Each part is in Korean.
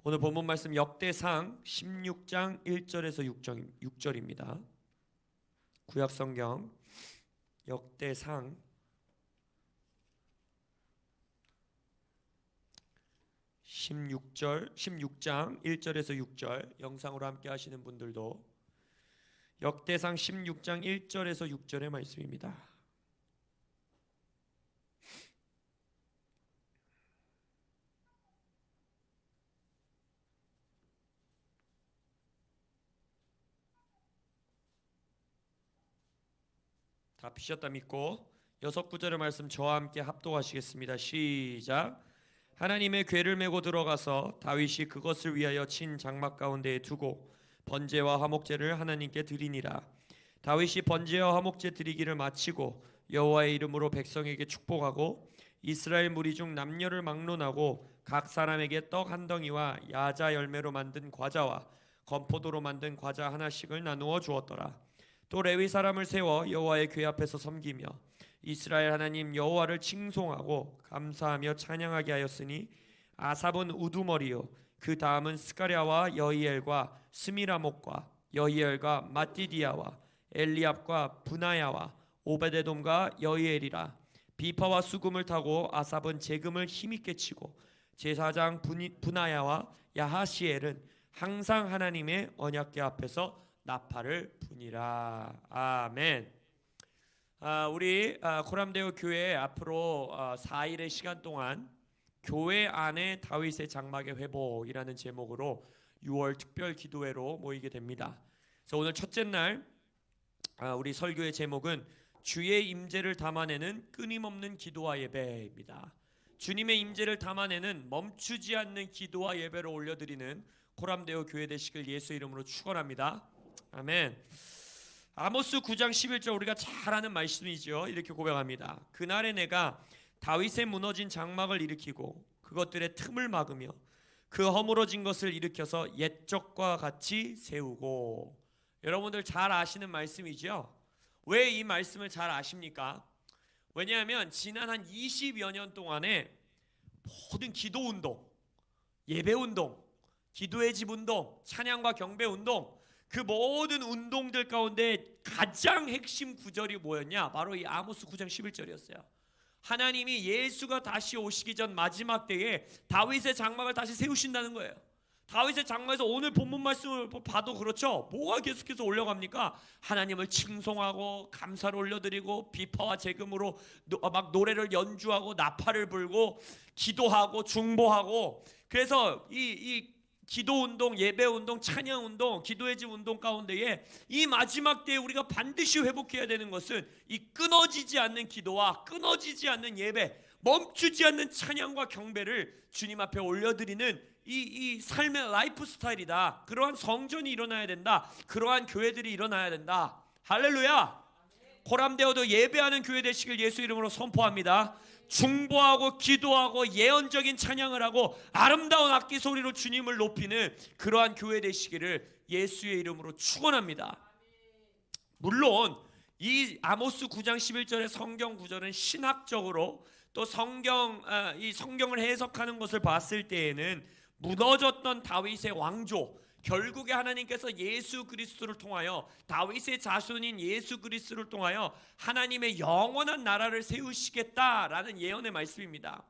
오늘 본문 말씀 역대상 16장 1절에서 6절입니다. 구약성경 역대상 16장 1절에서 6절, 영상으로 함께 하시는 분들도 역대상 16장 1절에서 6절의 말씀입니다. 다 피셨다 믿고 6구절의 말씀 저와 함께 합독하시겠습니다. 시작. 하나님의 궤를 메고 들어가서 다윗이 그것을 위하여 친 장막 가운데에 두고 번제와 화목제를 하나님께 드리니라. 다윗이 번제와 화목제 드리기를 마치고 여호와의 이름으로 백성에게 축복하고 이스라엘 무리 중 남녀를 막론하고 각 사람에게 떡 한 덩이와 야자 열매로 만든 과자와 건포도로 만든 과자 하나씩을 나누어 주었더라. 또 레위 사람을 세워 여호와의 궤 앞에서 섬기며 이스라엘 하나님 여호와를 칭송하고 감사하며 찬양하게 하였으니 아삽은 우두머리요 그 다음은 스가랴와 여히엘과 스미라목과 여히엘과 마띠디아와 엘리압과 브나야와 오베데돔과 여히엘이라. 비파와 수금을 타고 아삽은 제금을 힘있게 치고 제사장 브나야와 야하시엘은 항상 하나님의 언약궤 앞에서 나팔을 부니라. 아멘. 우리 코람데오 교회 앞으로 4일의 시간 동안 교회 안에 다윗의 장막의 회복이라는 제목으로 6월 특별 기도회로 모이게 됩니다. 그래서 오늘 첫째 날 우리 설교의 제목은 주의 임재를 담아내는 끊임없는 기도와 예배입니다. 주님의 임재를 담아내는 멈추지 않는 기도와 예배를 올려드리는 코람데오 교회 되시길 예수 이름으로 축원합니다. 아멘. 아모스 9장 11절 우리가 잘 아는 말씀이죠. 이렇게 고백합니다. 그날에 내가 다윗의 무너진 장막을 일으키고 그것들의 틈을 막으며 그 허물어진 것을 일으켜서 옛적과 같이 세우고. 여러분들 잘 아시는 말씀이죠. 왜 이 말씀을 잘 아십니까? 왜냐하면 지난 한 20여 년 동안에 모든 기도 운동, 예배 운동, 기도의 집 운동, 찬양과 경배 운동, 그 모든 운동들 가운데 가장 핵심 구절이 뭐였냐? 바로 이 아모스 9장 11절이었어요. 하나님이 예수가 다시 오시기 전 마지막 때에 다윗의 장막을 다시 세우신다는 거예요. 다윗의 장막에서 오늘 본문 말씀을 봐도 그렇죠. 뭐가 계속해서 올라갑니까? 하나님을 칭송하고 감사를 올려드리고 비파와 제금으로 막 노래를 연주하고 나팔을 불고 기도하고 중보하고. 그래서 이 기도운동, 예배운동, 찬양운동, 기도의 집 운동 가운데에 이 마지막 때에 우리가 반드시 회복해야 되는 것은 이 끊어지지 않는 기도와 끊어지지 않는 예배, 멈추지 않는 찬양과 경배를 주님 앞에 올려드리는 이 삶의 라이프 스타일이다. 그러한 성전이 일어나야 된다. 그러한 교회들이 일어나야 된다. 할렐루야. 코람데오도 예배하는 교회 되시길 예수 이름으로 선포합니다. 중보하고 기도하고 예언적인 찬양을 하고 아름다운 악기 소리로 주님을 높이는 그러한 교회 되시기를 예수의 이름으로 축원합니다. 물론 이 아모스 9장 11절의 성경 구절은 신학적으로 또 이 성경을 해석하는 것을 봤을 때에는 무너졌던 다윗의 왕조, 결국에 하나님께서 예수 그리스도를 통하여 다윗의 자손인 예수 그리스도를 통하여 하나님의 영원한 나라를 세우시겠다라는 예언의 말씀입니다.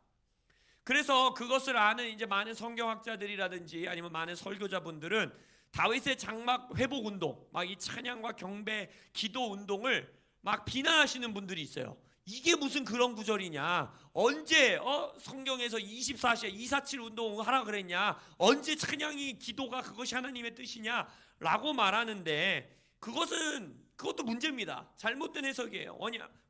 그래서 그것을 아는 이제 많은 성경학자들이라든지 아니면 많은 설교자분들은 다윗의 장막 회복 운동, 막 이 찬양과 경배, 기도 운동을 막 비난하시는 분들이 있어요. 이게 무슨 그런 구절이냐? 언제 성경에서 24시에 247 운동을 하라 그랬냐? 언제 찬양이 기도가 그것이 하나님의 뜻이냐? 라고 말하는데 그것도 문제입니다. 잘못된 해석이에요.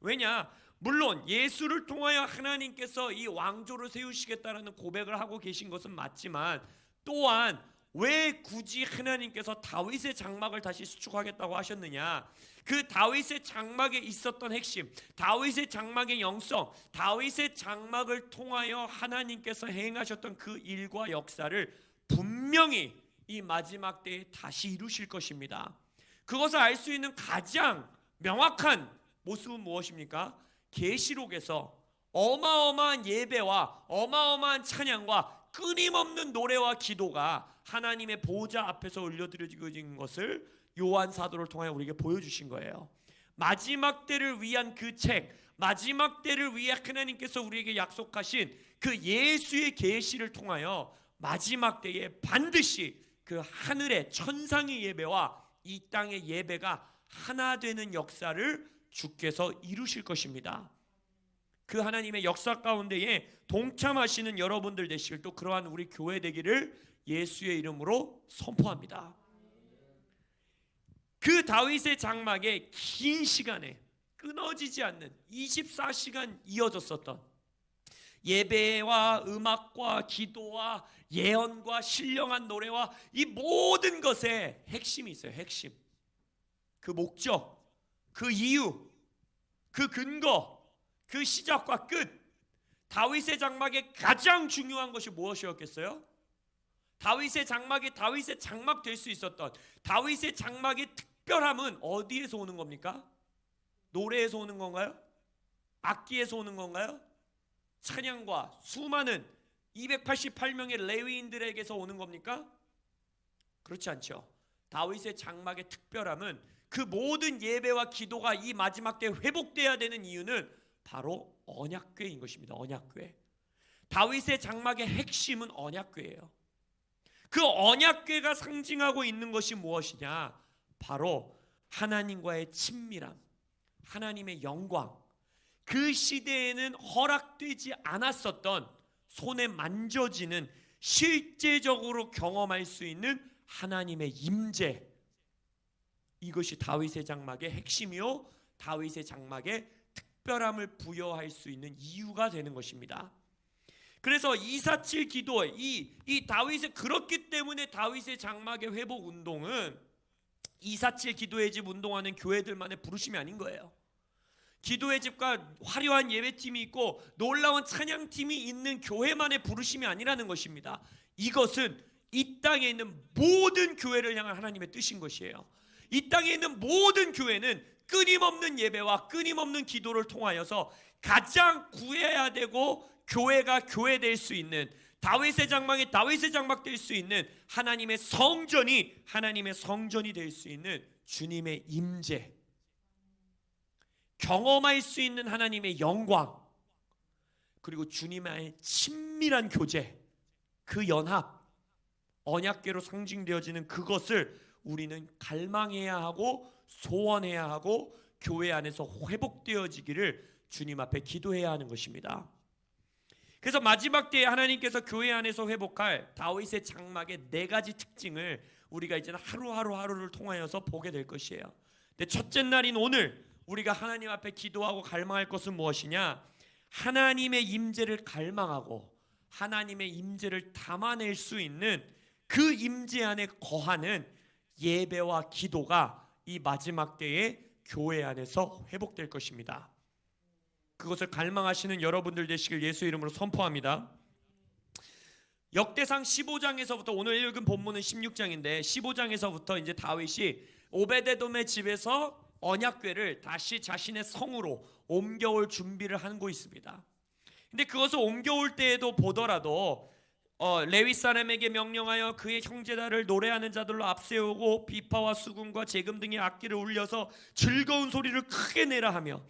왜냐? 물론 예수를 통하여 하나님께서 이 왕조를 세우시겠다라는 고백을 하고 계신 것은 맞지만 또한 왜 굳이 하나님께서 다윗의 장막을 다시 수축하겠다고 하셨느냐? 그 다윗의 장막에 있었던 핵심, 다윗의 장막의 영성, 다윗의 장막을 통하여 하나님께서 행하셨던 그 일과 역사를 분명히 이 마지막 때에 다시 이루실 것입니다. 그것을 알 수 있는 가장 명확한 모습은 무엇입니까? 계시록에서 어마어마한 예배와 어마어마한 찬양과 끊임없는 노래와 기도가 하나님의 보좌 앞에서 올려드려진 것을 요한 사도를 통하여 우리에게 보여주신 거예요. 마지막 때를 위한 그 책, 마지막 때를 위해 하나님께서 우리에게 약속하신 그 예수의 계시를 통하여 마지막 때에 반드시 그 하늘의 천상의 예배와 이 땅의 예배가 하나 되는 역사를 주께서 이루실 것입니다. 그 하나님의 역사 가운데에 동참하시는 여러분들 되시길, 또 그러한 우리 교회 되기를 예수의 이름으로 선포합니다. 그 다윗의 장막에 긴 시간에 끊어지지 않는 24시간 이어졌었던 예배와 음악과 기도와 예언과 신령한 노래와 이 모든 것에 핵심이 있어요. 핵심. 그 목적, 그 이유, 그 근거, 그 시작과 끝. 다윗의 장막에 가장 중요한 것이 무엇이었겠어요? 다윗의 장막이 다윗의 장막 될 수 있었던, 다윗의 장막의 특별함은 어디에서 오는 겁니까? 노래에서 오는 건가요? 악기에서 오는 건가요? 찬양과 수많은 288명의 레위인들에게서 오는 겁니까? 그렇지 않죠. 다윗의 장막의 특별함은, 그 모든 예배와 기도가 이 마지막 때 회복돼야 되는 이유는 바로 언약궤인 것입니다. 언약궤. 다윗의 장막의 핵심은 언약궤예요. 그 언약궤가 상징하고 있는 것이 무엇이냐? 바로 하나님과의 친밀함, 하나님의 영광. 그 시대에는 허락되지 않았었던, 손에 만져지는, 실제적으로 경험할 수 있는 하나님의 임재. 이것이 다윗의 장막의 핵심이요, 다윗의 장막에 특별함을 부여할 수 있는 이유가 되는 것입니다. 그래서 247 기도, 이 다윗의, 그렇기 때문에 다윗의 장막의 회복 운동은 247 기도의 집 운동하는 교회들만의 부르심이 아닌 거예요. 기도의 집과 화려한 예배팀이 있고 놀라운 찬양팀이 있는 교회만의 부르심이 아니라는 것입니다. 이것은 이 땅에 있는 모든 교회를 향한 하나님의 뜻인 것이에요. 이 땅에 있는 모든 교회는 끊임없는 예배와 끊임없는 기도를 통하여서 가장 구해야 되고 교회가 교회 될 수 있는, 다윗의 장막이 다윗의 장막 될 수 있는 하나님의 성전이 하나님의 성전이 될 수 있는 주님의 임재, 경험할 수 있는 하나님의 영광, 그리고 주님의 친밀한 교제, 그 연합, 언약궤로 상징되어지는 그것을 우리는 갈망해야 하고 소원해야 하고 교회 안에서 회복되어지기를 주님 앞에 기도해야 하는 것입니다. 그래서 마지막 때에 하나님께서 교회 안에서 회복할 다윗의 장막의 4가지 특징을 우리가 이제는 하루를 통하여서 보게 될 것이에요. 근데 첫째 날인 오늘 우리가 하나님 앞에 기도하고 갈망할 것은 무엇이냐? 하나님의 임재를 갈망하고 하나님의 임재를 담아낼 수 있는 그 임재 안에 거하는 예배와 기도가 이 마지막 때에 교회 안에서 회복될 것입니다. 그것을 갈망하시는 여러분들 되시길 예수 이름으로 선포합니다. 역대상 15장에서부터, 오늘 읽은 본문은 16장인데 15장에서부터 이제 다윗이 오베데돔의 집에서 언약궤를 다시 자신의 성으로 옮겨올 준비를 하고 있습니다. 근데 그것을 옮겨올 때에도 보더라도 레위 사람에게 명령하여 그의 형제들을 노래하는 자들로 앞세우고 비파와 수금과 제금 등의 악기를 울려서 즐거운 소리를 크게 내라 하며,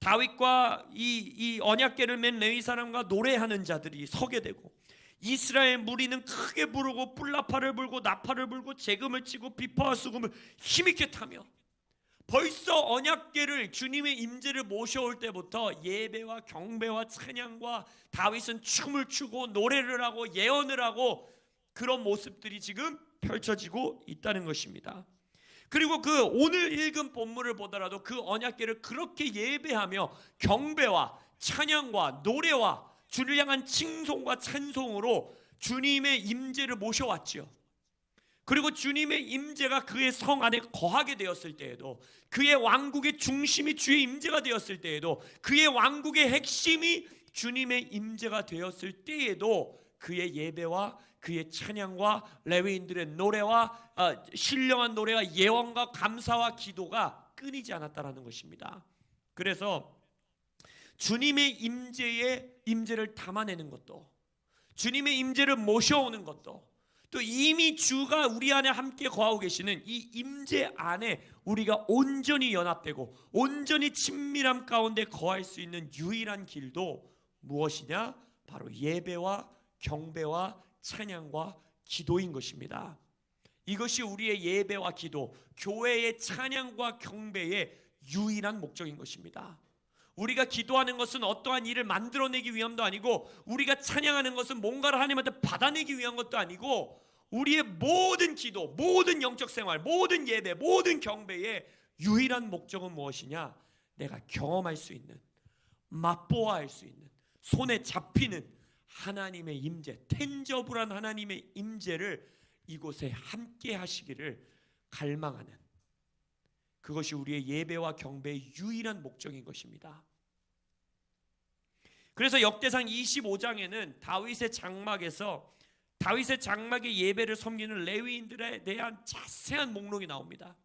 다윗과 이 언약궤를 맨 레위 사람과 노래하는 자들이 서게 되고, 이스라엘 무리는 크게 부르고 뿔나파를 불고 나파를 불고 제금을 치고 비파와 수금을 힘있게 타며, 벌써 언약궤를, 주님의 임재를 모셔올 때부터 예배와 경배와 찬양과 다윗은 춤을 추고 노래를 하고 예언을 하고 그런 모습들이 지금 펼쳐지고 있다는 것입니다. 그리고 그 오늘 읽은 본문을 보더라도 그 언약궤를 그렇게 예배하며 경배와 찬양과 노래와 주를 향한 칭송과 찬송으로 주님의 임재를 모셔왔죠. 그리고 주님의 임재가 그의 성 안에 거하게 되었을 때에도, 그의 왕국의 중심이 주의 임재가 되었을 때에도, 그의 왕국의 핵심이 주님의 임재가 되었을 때에도 그의 예배와 그의 찬양과 레위인들의 노래와 신령한 노래와 예언과 감사와 기도가 끊이지 않았다라는 것입니다. 그래서 주님의 임재를 담아내는 것도, 주님의 임재를 모셔오는 것도, 또 이미 주가 우리 안에 함께 거하고 계시는 이 임재 안에 우리가 온전히 연합되고 온전히 친밀함 가운데 거할 수 있는 유일한 길도 무엇이냐? 바로 예배와 경배와 찬양과 기도인 것입니다. 이것이 우리의 예배와 기도, 교회의 찬양과 경배의 유일한 목적인 것입니다. 우리가 기도하는 것은 어떠한 일을 만들어내기 위함도 아니고, 우리가 찬양하는 것은 뭔가를 하나님한테 받아내기 위한 것도 아니고, 우리의 모든 기도, 모든 영적 생활, 모든 예배, 모든 경배의 유일한 목적은 무엇이냐? 내가 경험할 수 있는, 맛보아할 수 있는, 손에 잡히는 하나님의 임재, 텐저블한 하나님의 임재를 이곳에 함께 하시기를 갈망하는, 그것이 우리의 예배와 경배의 유일한 목적인 것입니다. 그래서 역대상 25장에는 다윗의 장막의 예배를 섬기는 레위인들에 대한 자세한 목록이 나옵니다.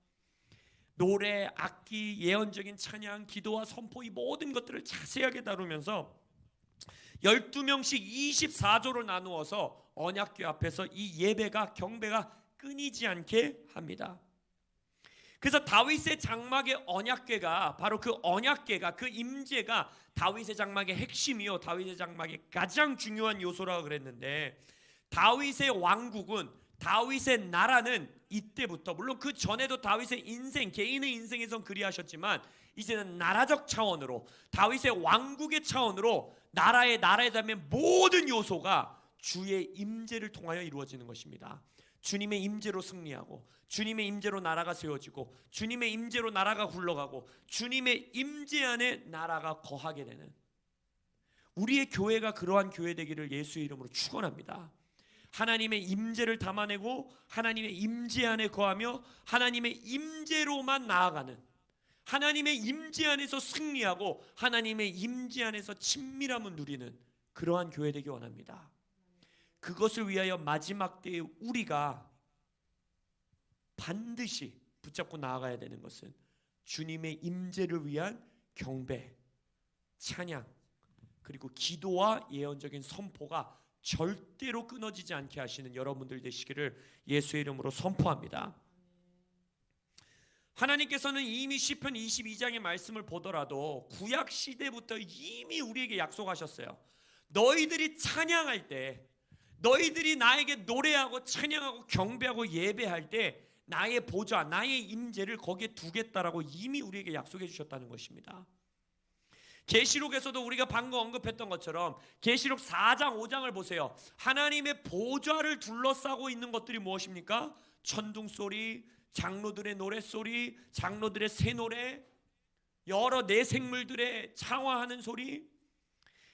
노래, 악기, 예언적인 찬양, 기도와 선포, 이 모든 것들을 자세하게 다루면서 12명씩 24조로 나누어서 언약궤 앞에서 이 예배가, 경배가 끊이지 않게 합니다. 그래서 다윗의 장막의 언약궤가, 바로 그 언약궤가, 그 임재가 다윗의 장막의 핵심이요, 다윗의 장막의 가장 중요한 요소라고 그랬는데, 다윗의 왕국은, 다윗의 나라는 이때부터, 물론 그 전에도 다윗의 인생, 개인의 인생에선 그리하셨지만, 이제는 나라적 차원으로, 다윗의 왕국의 차원으로 나라에 담은 모든 요소가 주의 임재를 통하여 이루어지는 것입니다. 주님의 임재로 승리하고, 주님의 임재로 나라가 세워지고, 주님의 임재로 나라가 굴러가고, 주님의 임재 안에 나라가 거하게 되는, 우리의 교회가 그러한 교회 되기를 예수의 이름으로 축원합니다. 하나님의 임재를 담아내고 하나님의 임재 안에 거하며 하나님의 임재로만 나아가는, 하나님의 임재 안에서 승리하고 하나님의 임재 안에서 친밀함을 누리는 그러한 교회 되기 원합니다. 그것을 위하여 마지막 때에 우리가 반드시 붙잡고 나아가야 되는 것은 주님의 임재를 위한 경배, 찬양, 그리고 기도와 예언적인 선포가 절대로 끊어지지 않게 하시는 여러분들 되시기를 예수의 이름으로 선포합니다. 하나님께서는 이미 시편 22장의 말씀을 보더라도 구약 시대부터 이미 우리에게 약속하셨어요. 너희들이 찬양할 때, 너희들이 나에게 노래하고 찬양하고 경배하고 예배할 때 나의 보좌, 나의 임재를 거기에 두겠다라고 이미 우리에게 약속해 주셨다는 것입니다. 계시록에서도 우리가 방금 언급했던 것처럼 계시록 4장 5장을 보세요. 하나님의 보좌를 둘러싸고 있는 것들이 무엇입니까? 천둥 소리, 장로들의 노랫소리, 장로들의 새노래, 여러 내생물들의 창화하는 소리,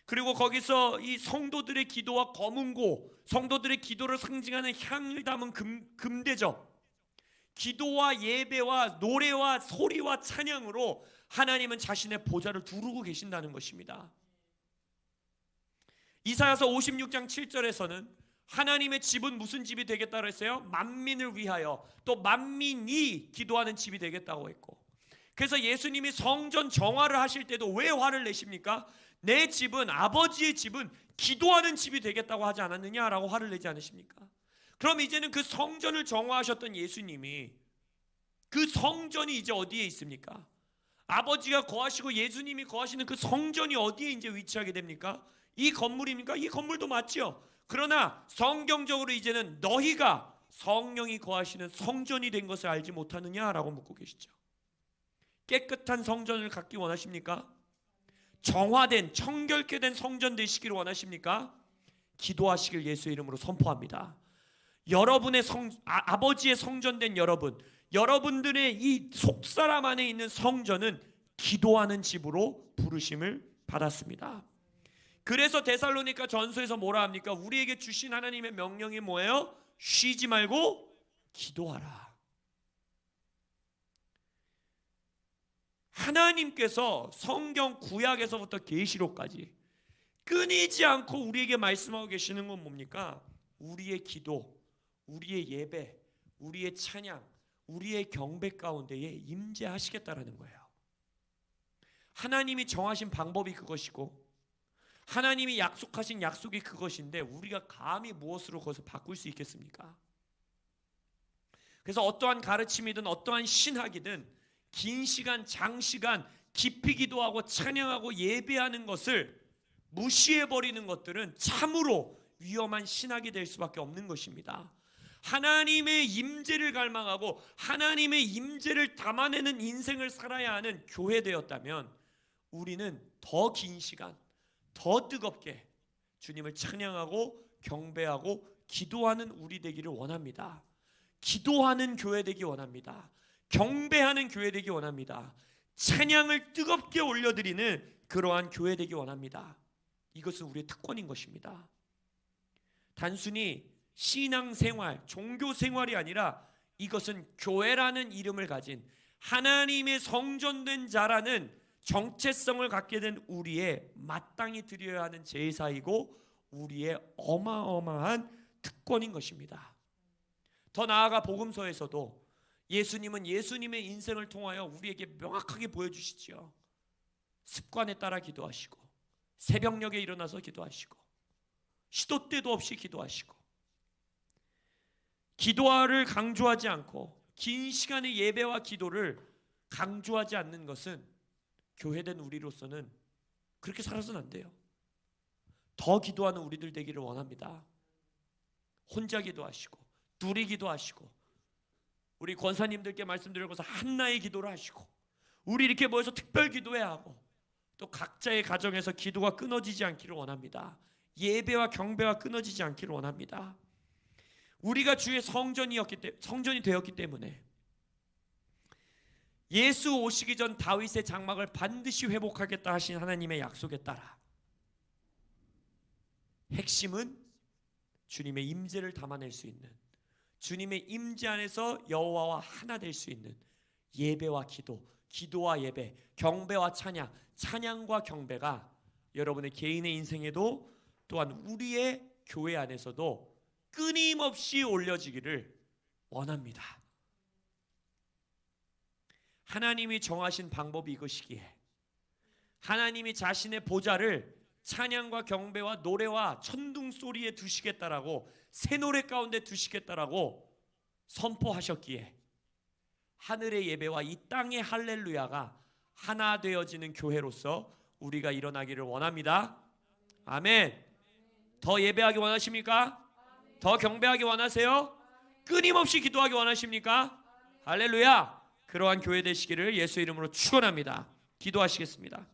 그리고 거기서 이 성도들의 기도와 검은고, 성도들의 기도를 상징하는 향을 담은 금대접, 기도와 예배와 노래와 소리와 찬양으로 하나님은 자신의 보좌를 두르고 계신다는 것입니다. 이사야서 56장 7절에서는 하나님의 집은 무슨 집이 되겠다고 했어요? 만민을 위하여, 또 만민이 기도하는 집이 되겠다고 했고, 그래서 예수님이 성전 정화를 하실 때도 왜 화를 내십니까? 내 집은, 아버지의 집은 기도하는 집이 되겠다고 하지 않았느냐라고 화를 내지 않으십니까? 그럼 이제는 그 성전을 정화하셨던 예수님이, 그 성전이 이제 어디에 있습니까? 아버지가 거하시고 예수님이 거하시는 그 성전이 어디에 이제 위치하게 됩니까? 이 건물입니까? 이 건물도 맞지요. 그러나 성경적으로 이제는 너희가 성령이 거하시는 성전이 된 것을 알지 못하느냐라고 묻고 계시죠. 깨끗한 성전을 갖기 원하십니까? 정화된, 청결케 된 성전 되시기를 원하십니까? 기도하시길 예수의 이름으로 선포합니다. 여러분의 아버지의 성전된 여러분, 여러분들의 이 속사람 안에 있는 성전은 기도하는 집으로 부르심을 받았습니다. 그래서 데살로니가 전서에서 뭐라 합니까? 우리에게 주신 하나님의 명령이 뭐예요? 쉬지 말고 기도하라. 하나님께서 성경 구약에서부터 계시록까지 끊이지 않고 우리에게 말씀하고 계시는 건 뭡니까? 우리의 기도, 우리의 예배, 우리의 찬양, 우리의 경배 가운데에 임재하시겠다라는 거예요. 하나님이 정하신 방법이 그것이고, 하나님이 약속하신 약속이 그것인데 우리가 감히 무엇으로 그것을 바꿀 수 있겠습니까? 그래서 어떠한 가르침이든 어떠한 신학이든 긴 시간, 장시간 깊이 기도하고 찬양하고 예배하는 것을 무시해버리는 것들은 참으로 위험한 신학이 될 수밖에 없는 것입니다. 하나님의 임재를 갈망하고 하나님의 임재를 담아내는 인생을 살아야 하는 교회되었다면 우리는 더 긴 시간, 더 뜨겁게 주님을 찬양하고 경배하고 기도하는 우리 되기를 원합니다. 기도하는 교회 되기 원합니다. 경배하는 교회 되기 원합니다. 찬양을 뜨겁게 올려드리는 그러한 교회 되기 원합니다. 이것은 우리의 특권인 것입니다. 단순히 신앙생활, 종교생활이 아니라 이것은 교회라는 이름을 가진 하나님의 성전된 자라는 정체성을 갖게 된 우리의 마땅히 드려야 하는 제사이고 우리의 어마어마한 특권인 것입니다. 더 나아가 복음서에서도 예수님은 예수님의 인생을 통하여 우리에게 명확하게 보여주시지요. 습관에 따라 기도하시고 새벽녘에 일어나서 기도하시고 시도 때도 없이 기도하시고 기도를 강조하지 않고 긴 시간의 예배와 기도를 강조하지 않는 것은 교회된 우리로서는 그렇게 살아서는 안 돼요. 더 기도하는 우리들 되기를 원합니다. 혼자 기도하시고 둘이 기도하시고 우리 권사님들께 말씀드리고서 한나의 기도를 하시고 우리 이렇게 모여서 특별 기도해야 하고 또 각자의 가정에서 기도가 끊어지지 않기를 원합니다. 예배와 경배가 끊어지지 않기를 원합니다. 우리가 주의 성전이 되었기 때문에 예수 오시기 전 다윗의 장막을 반드시 회복하겠다 하신 하나님의 약속에 따라 핵심은 주님의 임재를 담아낼 수 있는, 주님의 임재 안에서 여호와와 하나 될 수 있는 예배와 기도, 기도와 예배, 경배와 찬양, 찬양과 경배가 여러분의 개인의 인생에도 또한 우리의 교회 안에서도 끊임없이 올려지기를 원합니다. 하나님이 정하신 방법이 이것이기에 하나님이 자신의 보좌를 찬양과 경배와 노래와 천둥 소리에 두시겠다라고 새 노래 가운데 두시겠다라고 선포하셨기에 하늘의 예배와 이 땅의 할렐루야가 하나 되어지는 교회로서 우리가 일어나기를 원합니다. 아멘. 더 예배하기 원하십니까? 더 경배하기 원하세요? 끊임없이 기도하기 원하십니까? 할렐루야. 그러한 교회 되시기를 예수 이름으로 축원합니다. 기도하시겠습니다.